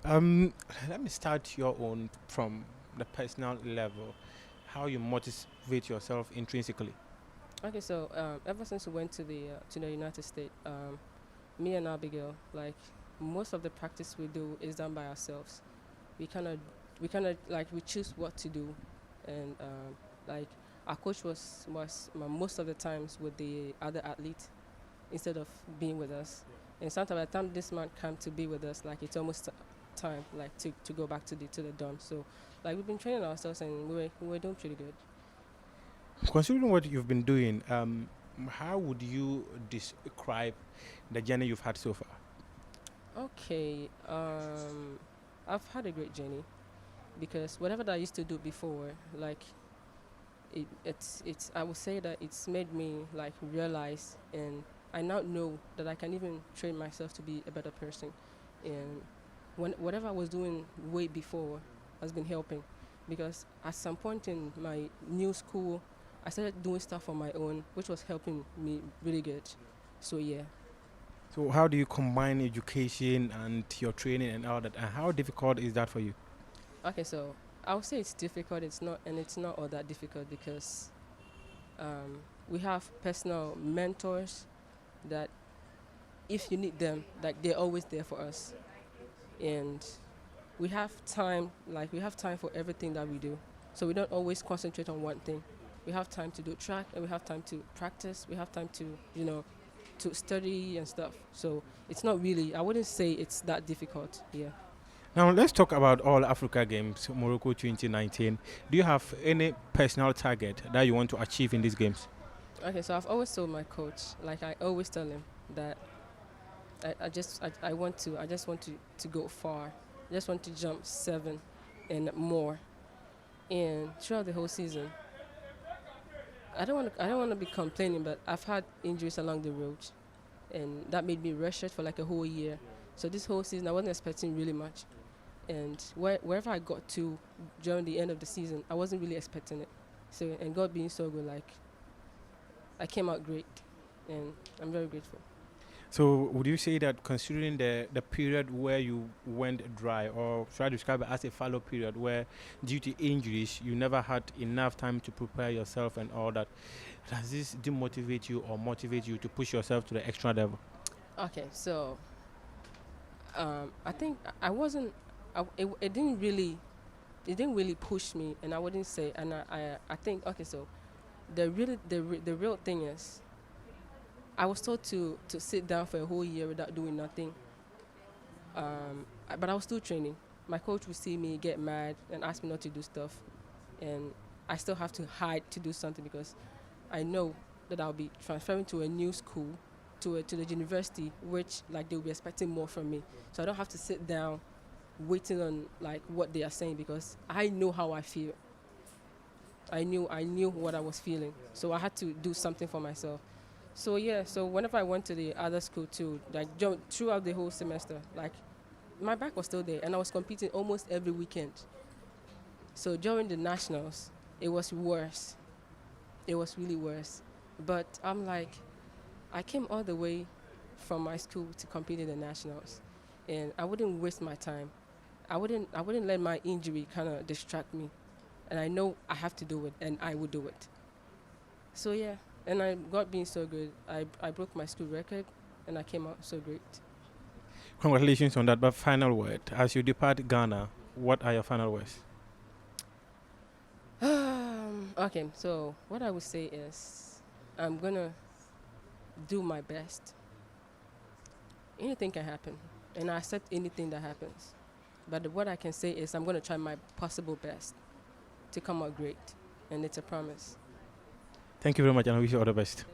Um, Let me start your own from the personal level. How you motivate yourself intrinsically. Okay, so ever since we went to the United States, me and Abigail, like most of the practice we do is done by ourselves. We kind of like we choose what to do, and like our coach was most of the times with the other athlete instead of being with us. And sometimes by the time this man come to be with us, like it's almost time like to go back to the dorm. So like we've been training ourselves and we were doing pretty good. Considering what you've been doing, how would you describe the journey you've had so far? Okay, I've had a great journey because whatever that I used to do before, like it's I would say that it's made me like realize, and I now know that I can even train myself to be a better person, and whatever I was doing way before has been helping, because at some point in my new school, I started doing stuff on my own, which was helping me really good. So yeah. So, how do you combine education and your training and all that? And how difficult is that for you? Okay, so I would say it's difficult. It's not all that difficult because we have personal mentors that, if you need them, like they're always there for us, and we have time for everything that we do. So we don't always concentrate on one thing. We have time to do track, and we have time to practice. We have time to to study and stuff. So it's not really. I wouldn't say it's that difficult. Yeah. Now, let's talk about all Africa Games, Morocco 2019. Do you have any personal target that you want to achieve in these games? Okay, so I've always told my coach, like I always tell him that I just want to go far. I just want to jump 7 and more. And throughout the whole season, I don't want to be complaining, but I've had injuries along the road, and that made me rush it for like a whole year. So this whole season, I wasn't expecting really much, and wherever I got to during the end of the season, I wasn't really expecting it. So, and God being so good, like I came out great, and I'm very grateful. So, would you say that considering the period where you went dry, or should I describe it as a fallow period where, due to injuries, you never had enough time to prepare yourself and all that, does this demotivate you or motivate you to push yourself to the extra level? Okay, so I think I wasn't. It didn't really push me, and I wouldn't say. And I think okay, so the real thing is I was told to sit down for a whole year without doing nothing. But I was still training. My coach would see me get mad and ask me not to do stuff, and I still have to hide to do something because I know that I'll be transferring to a new school, to the university, which like they'll be expecting more from me. So I don't have to sit down waiting on like what they are saying because I know how I feel. I knew what I was feeling, so I had to do something for myself. So yeah, so whenever I went to the other school too, like throughout the whole semester, like my back was still there, and I was competing almost every weekend. So during the nationals, it was worse. It was really worse. But I'm like, I came all the way from my school to compete in the nationals, and I wouldn't waste my time. I wouldn't let my injury kind of distract me, and I know I have to do it, and I would do it. So yeah, and I got being so good. I broke my school record, and I came out so great. Congratulations on that. But final word, as you depart Ghana, what are your final words? Okay, so what I would say is I'm gonna do my best. Anything can happen, and I accept anything that happens. But what I can say is I'm gonna try my possible best to come out great, and it's a promise. Thank you very much, and I wish you all the best.